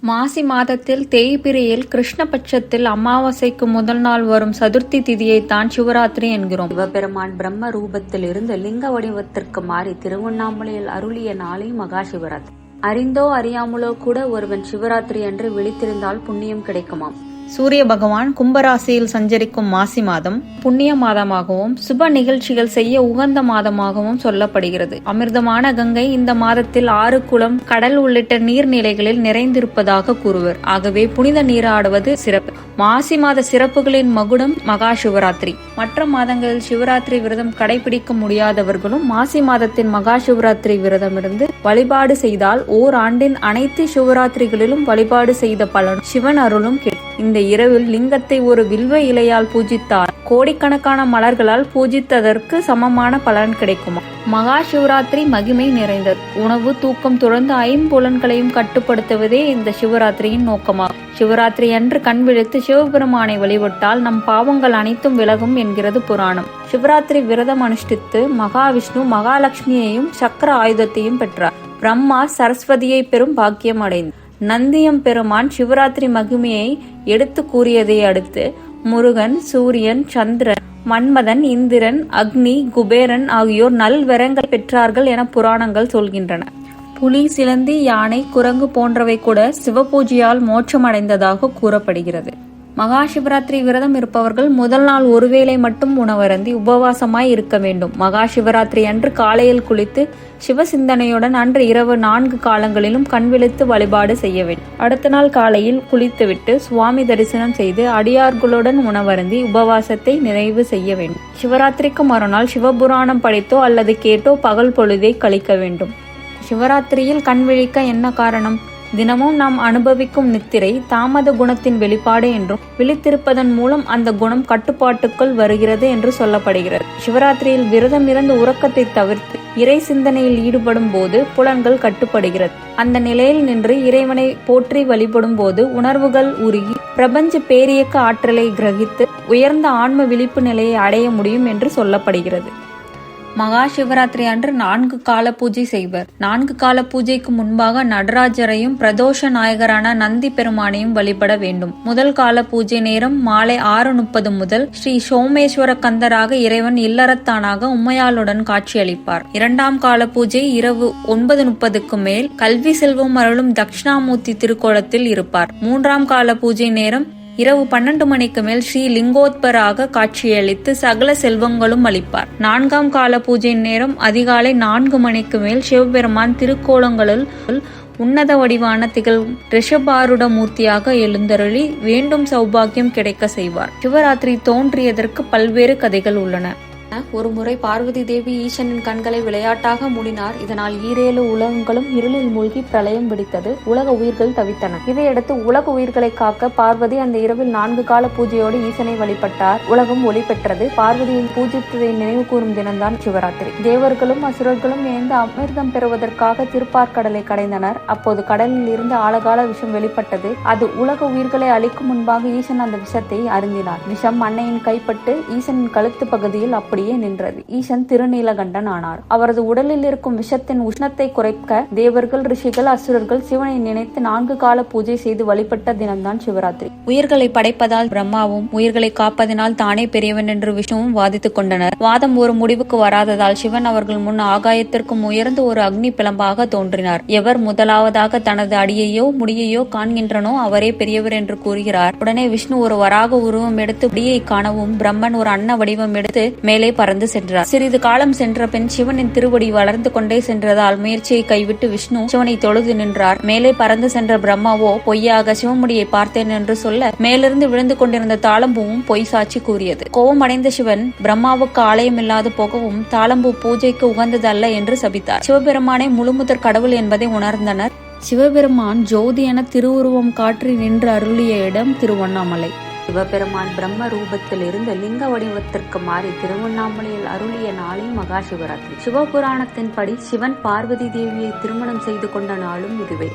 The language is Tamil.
மாசி மாதத்தில் தேய்பிரையில் கிருஷ்ணபட்சத்தில் அமாவாசைக்கு முதல் நாள் வரும் சதுர்த்தி திதியைத்தான் சிவராத்திரி என்கிறோம். சிவபெருமான் பிரம்ம ரூபத்தில் இருந்து லிங்க வடிவத்திற்கு மாறி திருவண்ணாமலையில் அருளிய நாளை மகா சிவராத்திரி. அறிந்தோ அறியாமலோ கூட ஒருவன் சிவராத்திரி என்று விழித்திருந்தால் புண்ணியம் கிடைக்குமாம். சூரிய பகவான் கும்பராசியில் சஞ்சரிக்கும் மாசி மாதம் புண்ணிய மாதமாகவும் சுப நிகழ்ச்சிகள் செய்ய உகந்த மாதமாகவும் சொல்லப்படுகிறது. அமிர்தமான கங்கை இந்த மாதத்தில் 6 குளம், கடல் உள்ளிட்ட நீர்நிலைகளில் நிறைந்திருப்பதாக கூறுவர். ஆகவே புனித நீராடுவது சிறப்பு. மாசி மாத சிறப்புகளின் மகுடம் மகா சிவராத்திரி. மற்ற மாதங்களில் சிவராத்திரி விரதம் கடைபிடிக்க முடியாதவர்களும் மாசி மாதத்தின் மகா சிவராத்திரி விரதம் இருந்து வழிபாடு செய்தால் ஓராண்டின் அனைத்து சிவராத்திரிகளிலும் வழிபாடு செய்த பலனும் சிவன் அருளும் கிடைக்கும். இந்த இரவில் லிங்கத்தை ஒரு வில்வ இலையால் பூஜித்தால் கோடிக்கணக்கான மலர்களால் பூஜித்ததற்கு சமமான பலன் கிடைக்குமா. மகா சிவராத்திரி மகிமை நிறைந்தது. உணவு, தூக்கம் தொடர்ந்து 5 புலன்களையும் கட்டுப்படுத்துவதே இந்த சிவராத்திரியின் நோக்கமாகும். சிவராத்திரி அன்று கண் விழித்து சிவபெருமானை வழிபட்டால் நம் பாவங்கள் அனைத்தும் விலகும் என்கிறது புராணம். சிவராத்திரி விரதம் அனுஷ்டித்து மகாவிஷ்ணு மகாலட்சுமியையும் சக்கர ஆயுதத்தையும் பெற்றார். பிரம்மா சரஸ்வதியை பெறும் பாக்கியம் அடைந்தார். நந்தியம் பெருமான் சிவராத்திரி மகிமையை எடுத்து கூறியதை அடுத்து முருகன், சூரியன், சந்திரன், மன்மதன், இந்திரன், அக்னி, குபேரன் ஆகியோர் நல்வரங்கள் பெற்றார்கள் என புராணங்கள் சொல்கின்றன. புலி, சிலந்தி, யானை, குரங்கு போன்றவை கூட சிவபூஜையால் மோட்சம் அடைந்ததாக கூறப்படுகிறது. மகா சிவராத்திரி விரதம் இருப்பவர்கள் முதல் நாள் ஒருவேளை மட்டும் உணவருந்தி உபவாசமாய் இருக்க வேண்டும். மகா சிவராத்திரி அன்று காலையில் குளித்து சிவசிந்தனையுடன் அன்று இரவு 4 காலங்களிலும் கண்விழித்து வழிபாடு செய்ய வேண்டும். அடுத்த நாள் காலையில் குளித்துவிட்டு சுவாமி தரிசனம் செய்து அடியார்களுடன் உணவருந்தி உபவாசத்தை நிறைவு செய்ய வேண்டும். சிவராத்திரிக்கு மறுநாள் சிவபுராணம் படித்தோ அல்லது கேட்டோ பகல் பொழுதை கழிக்க வேண்டும். சிவராத்திரியில் கண் விழிக்க என்ன காரணம்? தினமும் நாம் அனுபவிக்கும் நித்திரை தாமத குணத்தின் வெளிப்பாடு என்றும் விழித்திருப்பதன் மூலம் அந்த குணம் கட்டுப்பாட்டுக்குள் வருகிறது என்று சொல்லப்படுகிறது. சிவராத்திரியில் விரதம் இருந்து உறக்கத்தை தவிர்த்து இறை சிந்தனையில் ஈடுபடும் போது புலன்கள் கட்டுப்படுகிறது. அந்த நிலையில் நின்று இறைவனை போற்றி வழிபடும் போது உணர்வுகள் உருகி பிரபஞ்ச பேரியக்க ஆற்றலை கிரகித்து உயர்ந்த ஆன்ம விழிப்பு நிலையை அடைய முடியும் என்று சொல்லப்படுகிறது. மகா சிவராத்திரி அன்று 4 கால பூஜை செய்வர். 4 கால பூஜைக்கு முன்பாக நடராஜரையும் பிரதோஷ நாயகரான நந்தி பெருமானையும் வழிபட வேண்டும். முதல் கால பூஜை நேரம் மாலை 6:30 முதல் ஸ்ரீ சோமேஸ்வர கந்தராக இறைவன் இல்லறத்தானாக உமையாளுடன் காட்சியளிப்பார். 2ஆம் கால பூஜை இரவு 9:30க்கு மேல் கல்வி செல்வம் அருளும் தட்சிணாமூர்த்தி திருக்கோலத்தில் இருப்பார். 3ஆம் கால பூஜை நேரம் இரவு 12 மணிக்கு மேல் ஸ்ரீ லிங்கோத்பராக காட்சியளித்து சகல செல்வங்களும் அளிப்பார். 4ஆம் கால பூஜை நேரம் அதிகாலை 4 மணிக்கு மேல் சிவபெருமான் திருக்கோலங்களில் உன்னத வடிவான திகழ் ரிஷபாரூட மூர்த்தியாக எழுந்தருளி வேண்டும் சௌபாகியம் கிடைக்க செய்வார். சிவராத்திரி தோன்றியதற்கு பல்வேறு கதைகள் உள்ளன. ஒருமுறை பார்வதி தேவி ஈசனின் கண்களை விளையாட்டாக மூடினார். இதனால் 7 உலகங்களும் இருளில் மூழ்கி பிரளயம் பிடித்தது. உலக உயிர்கள் தவித்தன. இதையடுத்து உலக உயிர்களை காக்க பார்வதி அந்த இரவில் 4 கால பூஜையோடு ஈசனை வழிபட்டார். உலகம் ஒளி பெற்றது. பார்வதியை பூஜித்ததை நினைவு கூறும் தினம்தான் சிவராத்திரி. தேவர்களும் அசுரர்களும் இணைந்து அமிர்தம் பெறுவதற்காக திருப்பார்கடலை கடைந்தனர். அப்போது கடலில் இருந்து ஆழகால விஷம் வெளிப்பட்டது. அது உலக உயிர்களை அழிக்கும் முன்பாக ஈசன் அந்த விஷத்தை அருந்தினார். விஷம் அன்னையின் கைப்பட்டு ஈசனின் கழுத்து பகுதியில் அப்படி நின்றது. ஈசன் திருநீலகண்டன் ஆனார். அவரது உடலில் இருக்கும் விஷத்தின் உஷ்ணத்தை குறைக்க தேவர்கள், ரிஷிகள், அசுரர்கள் சிவனை நினைத்து 4 கால பூஜை செய்து வழிபட்ட தினம்தான் சிவராத்திரி. உயிர்களை படைப்பதால் பிரம்மாவும் உயிர்களை காப்பதனால் தானே பெரியவன் என்று விஷ்ணுவும் வாதித்துக் கொண்டனர். வாதம் ஒரு முடிவுக்கு வராததால் சிவன் அவர்கள் முன் ஆகாயத்திற்கும் உயர்ந்து ஒரு அக்னி பிளம்பாக தோன்றினார். எவர் முதலாவதாக தனது அடியையோ முடியையோ காண்கின்றனோ அவரே பெரியவர் என்று கூறுகிறார். உடனே விஷ்ணு ஒரு வராக உருவம் எடுத்து முடியை காணவும் பிரம்மன் ஒரு அன்ன வடிவம் எடுத்து மேலே பறந்து சென்றார். சிறிது காலம் சென்ற பின் சிவனின் திருவடி வளர்ந்து கொண்டே சென்றதால் முயற்சியை கைவிட்டு விஷ்ணு சிவனை தொழுது நின்றார். மேலே பறந்து சென்ற பிரம்மாவோ பொய்யாக சிவமுடியை பார்த்தேன் என்று சொல்ல மேலிருந்து விழுந்து கொண்டிருந்த தாளம்பூவும் பொய் சாட்சி கூறியது. கோபம் அடைந்த சிவன் பிரம்மாவுக்கு ஆலயம் இல்லாது போகவும் தாளம்பூ பூஜைக்கு உகந்ததல்ல என்று சபித்தார். சிவபெருமானை முழுமுதற் கடவுள் என்பதை உணர்ந்தனர். சிவபெருமான் ஜோதி என திருவுருவம் காற்றி நின்று அருளிய இடம் திருவண்ணாமலை. சிவபெருமான் பிரம்ம ரூபத்தில் இருந்து லிங்க வடிவத்திற்கு மாறி திருவண்ணாமலையில் அருளிய நாளை மகா சிவராத்திரி. சிவபுராணத்தின்படி சிவன் பார்வதி தேவியை திருமணம் செய்து கொண்ட நாளும் இதுவே.